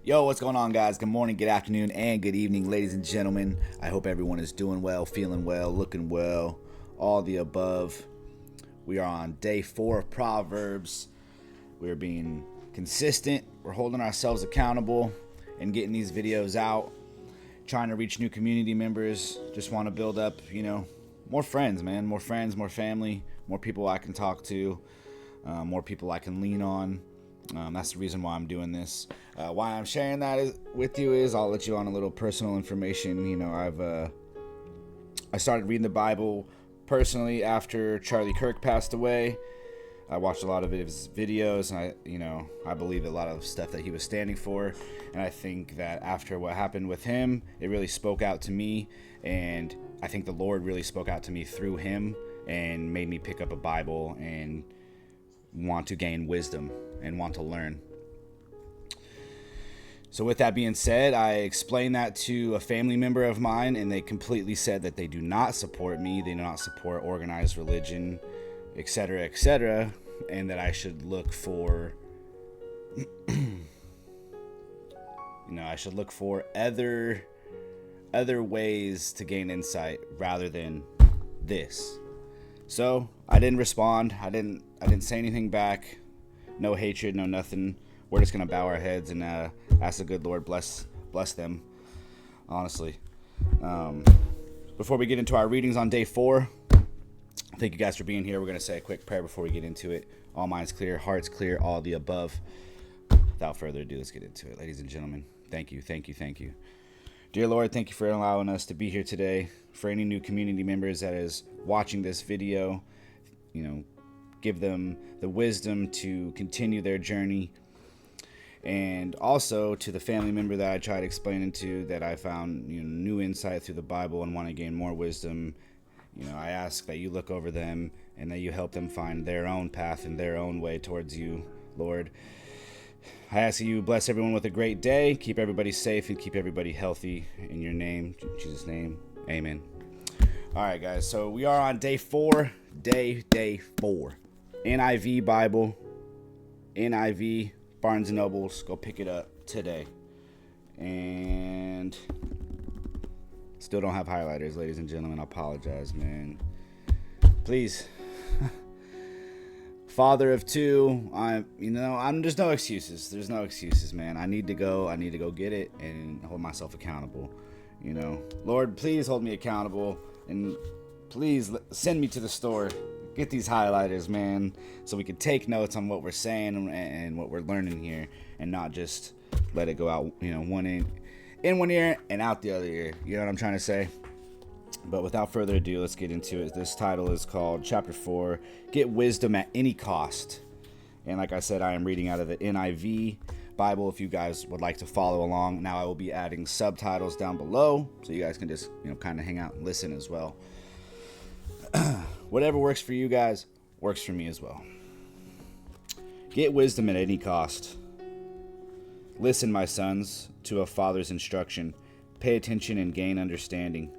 Yo, what's going on, guys? Good morning, good afternoon, and good evening, ladies and gentlemen. I hope everyone is doing well, feeling well, looking well, all the above. We are on day 4 of Proverbs. We're being consistent. We're holding ourselves accountable and getting these videos out, trying to reach new community members. Just want to build up, more friends, man. More friends, more family, more people I can talk to, more people I can lean on. That's the reason why I'm doing this. Why I'm sharing that with you is I'll let you on a little personal information. I started reading the Bible personally after Charlie Kirk passed away. I watched a lot of his videos, and I believe a lot of stuff that he was standing for. And I think that after what happened with him, it really spoke out to me, and I think the Lord really spoke out to me through him and made me pick up a Bible and want to gain wisdom and want to learn. So with that being said, I explained that to a family member of mine, and they completely said that they do not support me, they do not support organized religion, etc., and that I should look for I should look for other ways to gain insight rather than this. So I didn't respond. I didn't say anything back. No hatred, no nothing. We're just gonna bow our heads and ask the good Lord bless them. Honestly, before we get into our readings on day 4, thank you guys for being here. We're gonna say a quick prayer before we get into it. All minds clear, hearts clear, all the above. Without further ado, let's get into it, ladies and gentlemen. Thank you. Dear Lord, thank you for allowing us to be here today. For any new community members that is watching this video, give them the wisdom to continue their journey. And also to the family member that I tried explaining to, that I found new insight through the Bible and want to gain more wisdom. I ask that you look over them and that you help them find their own path and their own way towards you, Lord. I ask that you bless everyone with a great day, keep everybody safe, and keep everybody healthy. In your name, in Jesus' name, amen. All right, guys, so we are on day 4, day 4. NIV Bible, NIV, Barnes & Nobles, go pick it up today. And still don't have highlighters, ladies and gentlemen. I apologize, man. Please. Father of 2, there's no excuses. There's no excuses, man. I need to go get it and hold myself accountable. Lord, please hold me accountable, and please send me to the store. Get these highlighters, man, so we can take notes on what we're saying and what we're learning here, and not just let it go out, one in one ear and out the other ear. You know what I'm trying to say? But without further ado, let's get into it. This title is called Chapter 4, Get Wisdom at Any Cost. And like I said, I am reading out of the NIV Bible if you guys would like to follow along. Now I will be adding subtitles down below, so you guys can just, kind of hang out and listen as well. Whatever works for you guys works for me as well. Get wisdom at any cost. Listen, my sons, to a father's instruction. Pay attention and gain understanding.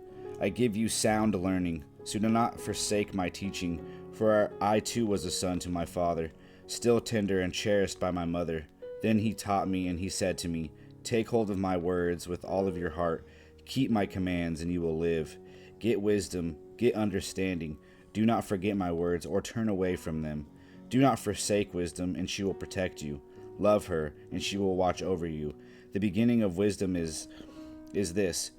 I give you sound learning, so do not forsake my teaching. For I too was a son to my father, still tender and cherished by my mother. Then he taught me, and he said to me, take hold of my words with all of your heart. Keep my commands, and you will live. Get wisdom, get understanding. Do not forget my words or turn away from them. Do not forsake wisdom, and she will protect you. Love her, and she will watch over you. The beginning of wisdom is this.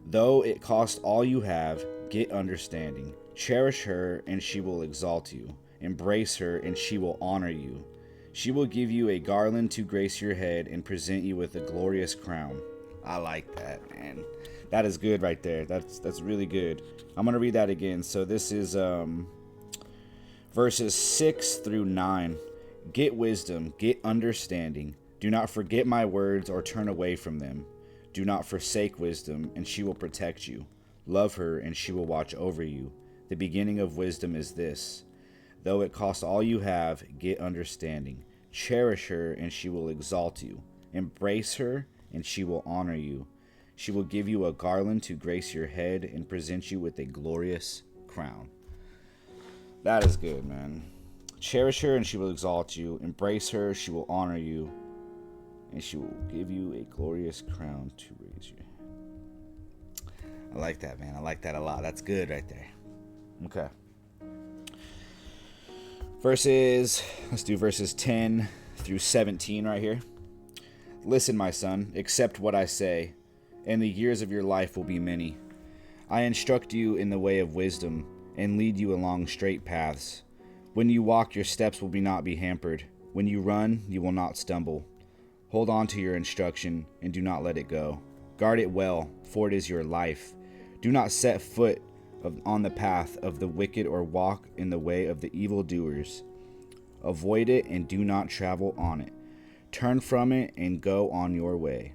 Though it cost all you have, get understanding. Cherish her, and she will exalt you. Embrace her, and she will honor you. She will give you a garland to grace your head and present you with a glorious crown. I like that, man. That is good right there. That's really good. I'm going to read that again. So this is verses 6 through 9. Get wisdom, get understanding. Do not forget my words or turn away from them. Do not forsake wisdom, and she will protect you. Love her, and she will watch over you. The beginning of wisdom is this. Though it cost all you have, get understanding. Cherish her, and she will exalt you. Embrace her, and she will honor you. She will give you a garland to grace your head and present you with a glorious crown. That is good, man. Cherish her, and she will exalt you. Embrace her, she will honor you. and she will give you a glorious crown to raise you. I like that, man. I like that a lot. That's good right there. Okay. Let's do verses 10 through 17 right here. Listen, my son, accept what I say, and the years of your life will be many. I instruct you in the way of wisdom and lead you along straight paths. When you walk, your steps will not be hampered. When you run, you will not stumble. Hold on to your instruction and do not let it go. Guard it well, for it is your life. Do not set foot on the path of the wicked or walk in the way of the evildoers. Avoid it and do not travel on it. Turn from it and go on your way.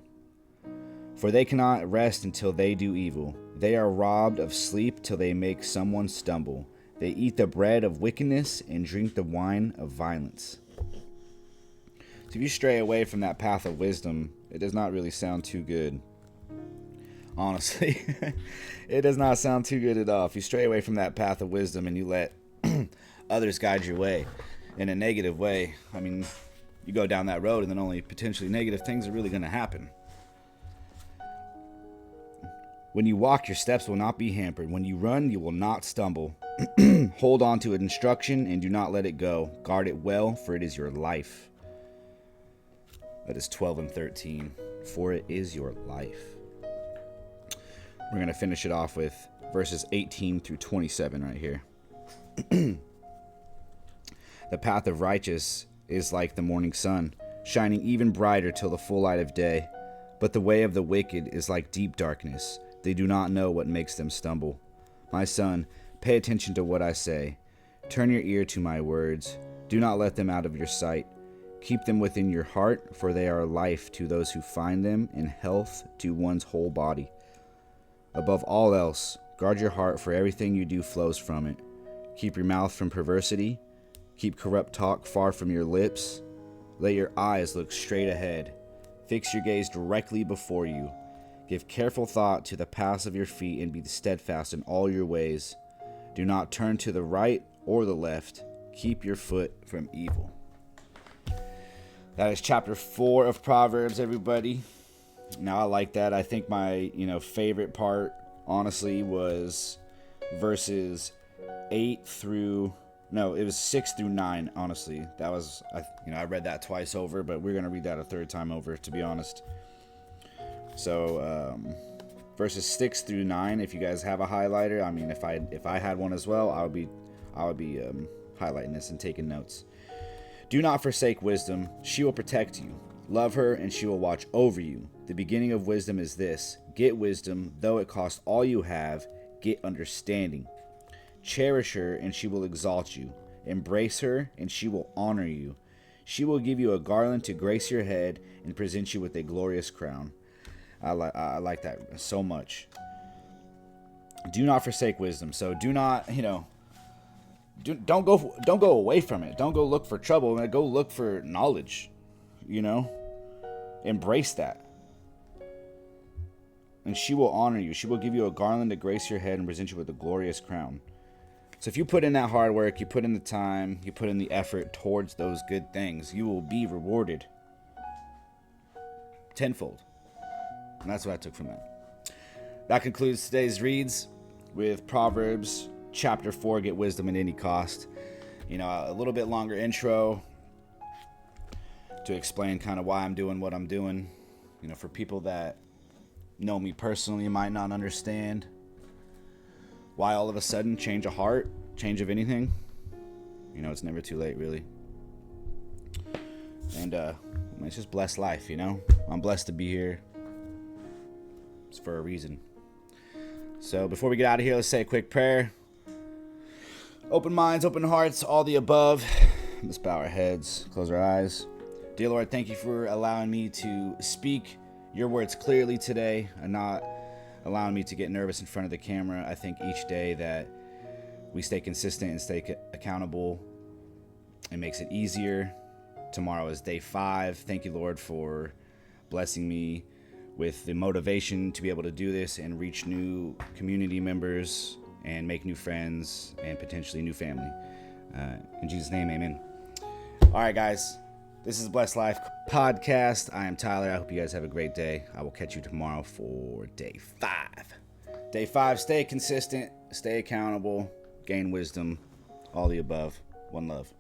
For they cannot rest until they do evil. They are robbed of sleep till they make someone stumble. They eat the bread of wickedness and drink the wine of violence. So if you stray away from that path of wisdom, it does not really sound too good. Honestly, it does not sound too good at all. If you stray away from that path of wisdom and you let others guide your way in a negative way, I mean, you go down that road and then only potentially negative things are really going to happen. When you walk, your steps will not be hampered. When you run, you will not stumble. Hold on to instruction and do not let it go. Guard it well, for it is your life. That is 12 and 13. For it is your life. We're going to finish it off with verses 18 through 27 right here. The path of righteous is like the morning sun, shining even brighter till the full light of day. But the way of the wicked is like deep darkness. They do not know what makes them stumble. My son, pay attention to what I say. Turn your ear to my words. Do not let them out of your sight. Keep them within your heart, for they are life to those who find them and health to one's whole body. Above all else, guard your heart, for everything you do flows from it. Keep your mouth from perversity. Keep corrupt talk far from your lips. Let your eyes look straight ahead. Fix your gaze directly before you. Give careful thought to the paths of your feet and be steadfast in all your ways. Do not turn to the right or the left. Keep your foot from evil. That is chapter 4 of Proverbs, everybody. Now, I like that. I think my, favorite part, honestly, was verses 6 through 9, honestly. That was, I read that twice over, but we're going to read that a third time over, to be honest. So, verses 6 through 9, if you guys have a highlighter, I mean, if I had one as well, I would be highlighting this and taking notes. Do not forsake wisdom. She will protect you. Love her, and she will watch over you. The beginning of wisdom is this: get wisdom, though it cost all you have. Get understanding. Cherish her, and she will exalt you. Embrace her, and she will honor you. She will give you a garland to grace your head and present you with a glorious crown. I like that so much. Do not forsake wisdom. So do not, don't go away from it. Don't go look for trouble. Go look for knowledge. Embrace that. And she will honor you. She will give you a garland to grace your head and present you with a glorious crown. So if you put in that hard work, you put in the time, you put in the effort towards those good things, you will be rewarded tenfold. And that's what I took from that. That concludes today's reads with Proverbs chapter 4, Get Wisdom at Any Cost. A little bit longer intro to explain kind of why I'm doing what I'm doing. For people that know me personally might not understand why all of a sudden change of heart, change of anything. It's never too late, really. And it's just blessed life, I'm blessed to be here. It's for a reason. So before we get out of here, let's say a quick prayer. Open minds, open hearts, all the above. Let's bow our heads, close our eyes. Dear Lord, thank you for allowing me to speak your words clearly today and not allowing me to get nervous in front of the camera. I think each day that we stay consistent and stay accountable, it makes it easier. Tomorrow is day 5. Thank you, Lord, for blessing me with the motivation to be able to do this and reach new community members and make new friends and potentially new family. In Jesus' name, amen. All right, guys. This is Blessed Life Podcast. I am Tyler. I hope you guys have a great day. I will catch you tomorrow for day 5. Day 5, stay consistent, stay accountable, gain wisdom, all the above. One love.